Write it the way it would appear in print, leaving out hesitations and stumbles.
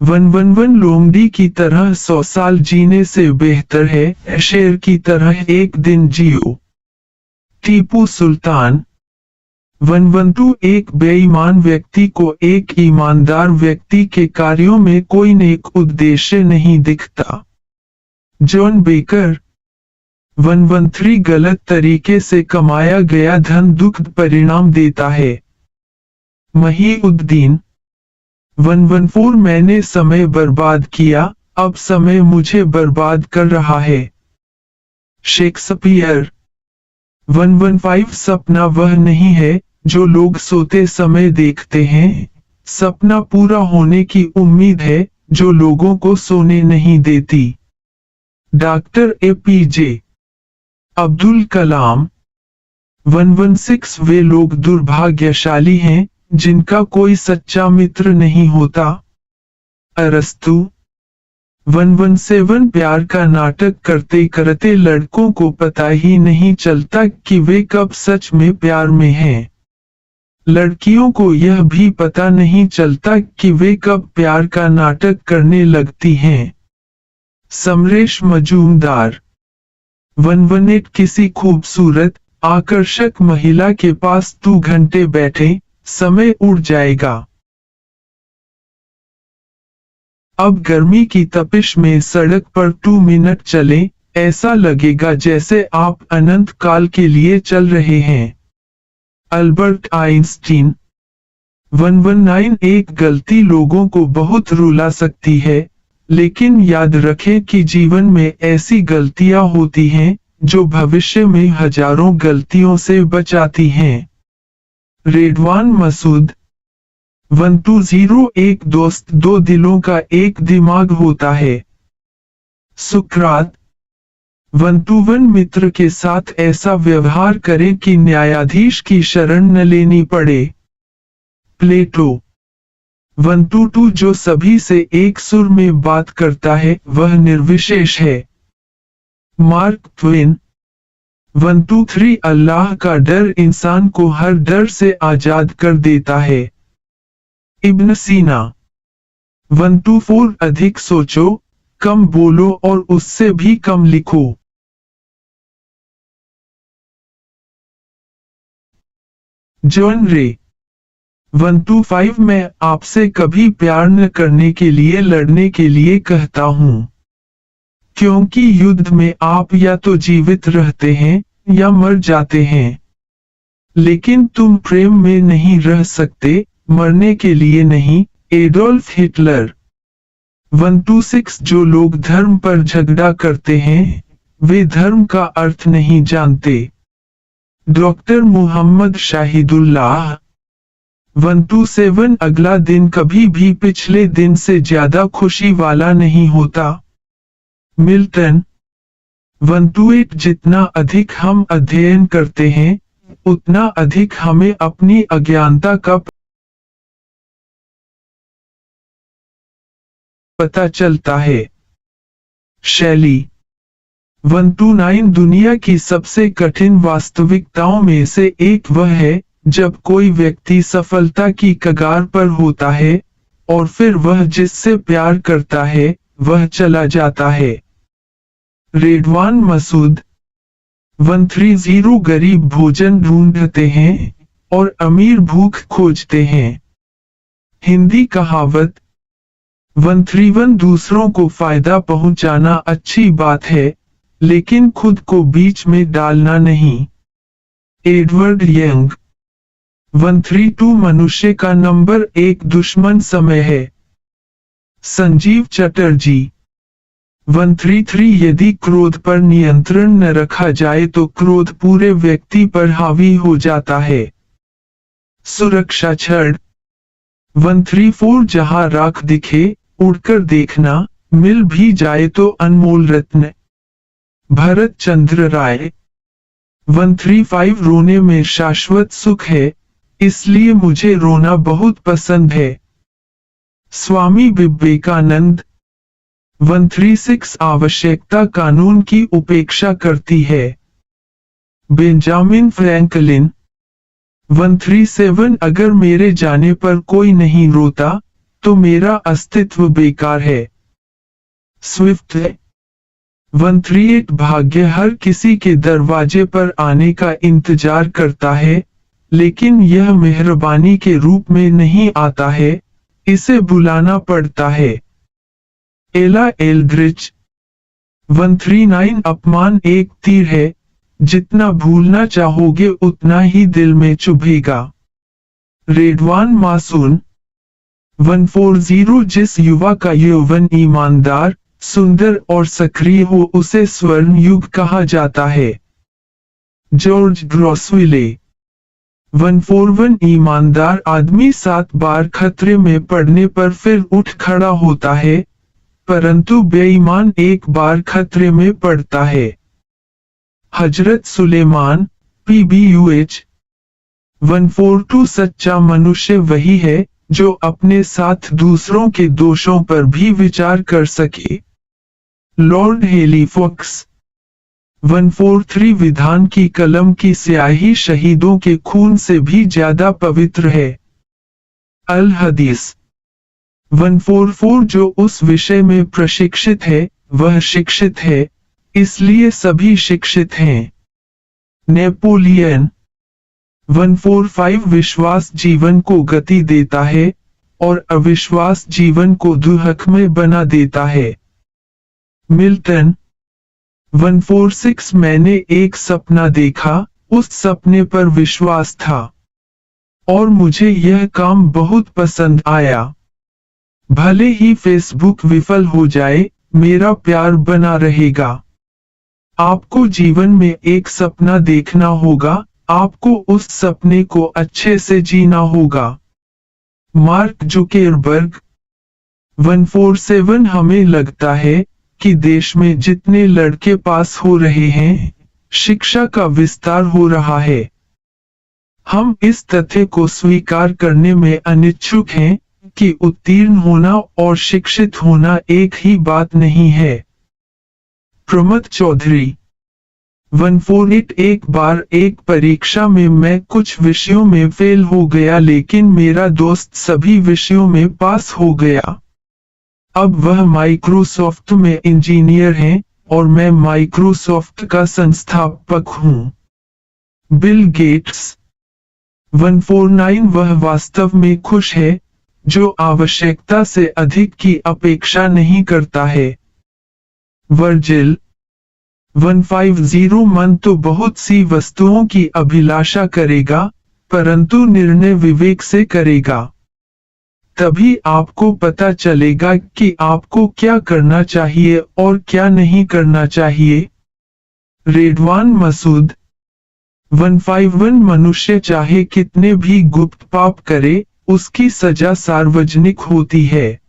One लोमड़ी की तरह 100 साल जीने से बेहतर है शेर की तरह एक दिन जियो। टीपू सुल्तान। वनवंतु एक बेईमान व्यक्ति को एक ईमानदार व्यक्ति के कार्यों में कोई नेक उद्देश्य नहीं दिखता। John baker. वनवंतरी गलत तरीके से कमाया गया धन दुखद परिणाम देता है। महीउद्दीन। 114 मैंने समय बर्बाद किया, अब समय मुझे बर्बाद कर रहा है। शेक्सपियर। 115 सपना वह नहीं है जो लोग सोते समय देखते हैं, सपना पूरा होने की उम्मीद है जो लोगों को सोने नहीं देती। Doctor APJ Abdul Kalam. 116 वे लोग दुर्भाग्यशाली हैं जिनका कोई सच्चा मित्र नहीं होता। अरस्तु। 117 प्यार का नाटक करते करते लड़कों को पता ही नहीं चलता कि वे कब सच में प्यार में हैं। लड़कियों को यह भी पता नहीं चलता कि वे कब प्यार का नाटक करने लगती हैं। समरेश मजूमदार। 118 किसी खूबसूरत आकर्षक महिला के पास 2 घंटे बैठे, समय उड़ जाएगा। अब गर्मी की तपिश में सड़क पर 2 मिनट चलें, ऐसा लगेगा जैसे आप अनंत काल के लिए चल रहे हैं। Albert Einstein. 119 एक गलती लोगों को बहुत रुला सकती है, लेकिन याद रखें कि जीवन में ऐसी गलतियां होती हैं जो भविष्य में हजारों गलतियों से बचाती हैं। रेडवान मसूद। 120 एक दोस्त 2 दिलों का एक दिमाग होता है। सुकरात। 121 मित्र के साथ ऐसा व्यवहार करें कि न्यायाधीश की शरण न लेनी पड़े। प्लेटो। 122 जो सभी से एक सुर में बात करता है वह निर्विशेष है। Mark Twain. 123 अल्लाह का डर इंसान को हर डर से आजाद कर देता है। इब्न सीना। 124 अधिक सोचो, कम बोलो और उससे भी कम लिखो। जॉन रे। 125 मैं आपसे कभी प्यार न करने के लिए लड़ने के लिए कहता हूँ, क्योंकि युद्ध में आप या तो जीवित रहते हैं या मर जाते हैं, लेकिन तुम प्रेम में नहीं रह सकते, मरने के लिए नहीं। Adolf Hitler. 126 जो लोग धर्म पर झगड़ा करते हैं वे धर्म का अर्थ नहीं जानते। डॉक्टर मोहम्मद शाहिदुल्लाह। 127 अगला दिन कभी भी पिछले दिन से ज्यादा खुशी वाला नहीं होता। मिल्टन। 128 जितना अधिक हम अध्ययन करते हैं उतना अधिक हमें अपनी अज्ञानता का पता चलता है। शैली। 129 दुनिया की सबसे कठिन वास्तविकताओं में से एक वह है जब कोई व्यक्ति सफलता की कगार पर होता है और फिर वह जिससे प्यार करता है वह चला जाता है। रेडवान मसूद। 130 गरीब भोजन ढूंढते हैं और अमीर भूख खोजते हैं। हिंदी कहावत। 131 दूसरों को फायदा पहुंचाना अच्छी बात है, लेकिन खुद को बीच में डालना नहीं। Edward young. 132 मनुष्य का नंबर 1 दुश्मन समय है। संजीव चटर्जी। 133 यदि क्रोध पर नियंत्रण न रखा जाए तो क्रोध पूरे व्यक्ति पर हावी हो जाता है। सुरक्षा छड़। 134 जहां राख दिखे उड़कर देखना, मिल भी जाए तो अनमोल रत्न। भरत चंद्र राय। 135 रोने में शाश्वत सुख है, इसलिए मुझे रोना बहुत पसंद है। स्वामी विवेकानंद। 136 आवश्यकता कानून की उपेक्षा करती है। Benjamin Franklin. 137 अगर मेरे जाने पर कोई नहीं रोता तो मेरा अस्तित्व बेकार है। स्विफ्ट 138 भाग्य हर किसी के दरवाजे पर आने का इंतजार करता है, लेकिन यह मेहरबानी के रूप में नहीं आता है, इसे बुलाना पड़ता है। एला एल्ड्रिच 139 अपमान एक तीर है, जितना भूलना चाहोगे उतना ही दिल में चुभेगा। रेडवान मासून 140 जिस युवा का यौवन ईमानदार, सुंदर और सक्रिय हो उसे स्वर्ण युग कहा जाता है। जॉर्ज ग्रॉसविले 141 ईमानदार आदमी 7 बार खतरे में पड़ने पर फिर उठ खड़ा होता है, परंतु बेईमान एक बार खतरे में पड़ता है। हजरत सुलेमान PBUH 142 सच्चा मनुष्य वही है जो अपने साथ दूसरों के दोषों पर भी विचार कर सके। लॉर्ड हेलीफॉक्स 143 विधान की कलम की स्याही शहीदों के खून से भी ज्यादा पवित्र है। अल हदीस 144 जो उस विषय में प्रशिक्षित है वह शिक्षित है, इसलिए सभी शिक्षित हैं। नेपोलियन 145 विश्वास जीवन को गति देता है और अविश्वास जीवन को दुर्हकमय बना देता है। मिल्टन 146 मैंने एक सपना देखा, उस सपने पर विश्वास था और मुझे यह काम बहुत पसंद आया। भले ही फेसबुक विफल हो जाए, मेरा प्यार बना रहेगा। आपको जीवन में एक सपना देखना होगा, आपको उस सपने को अच्छे से जीना होगा। मार्क जुकेरबर्ग 147 हमें लगता है कि देश में जितने लड़के पास हो रहे हैं, शिक्षा का विस्तार हो रहा है। हम इस तथ्य को स्वीकार करने में अनिच्छुक हैं कि उत्तीर्ण होना और शिक्षित होना एक ही बात नहीं है। प्रमथ चौधरी 148 एक बार एक परीक्षा में मैं कुछ विषयों में फेल हो गया, लेकिन मेरा दोस्त सभी विषयों में पास हो गया। अब वह माइक्रोसॉफ्ट में इंजीनियर है और मैं माइक्रोसॉफ्ट का संस्थापक हूं। बिल गेट्स 149 वह वास्तव में खुश है जो आवश्यकता से अधिक की अपेक्षा नहीं करता है। वर्जिल 150 मन तो बहुत सी वस्तुओं की अभिलाषा करेगा, परंतु निर्णय विवेक से करेगा। तभी आपको पता चलेगा कि आपको क्या करना चाहिए और क्या नहीं करना चाहिए। रेडवान मसूद 151 मनुष्य चाहे कितने भी गुप्त पाप करे, उसकी सजा सार्वजनिक होती है।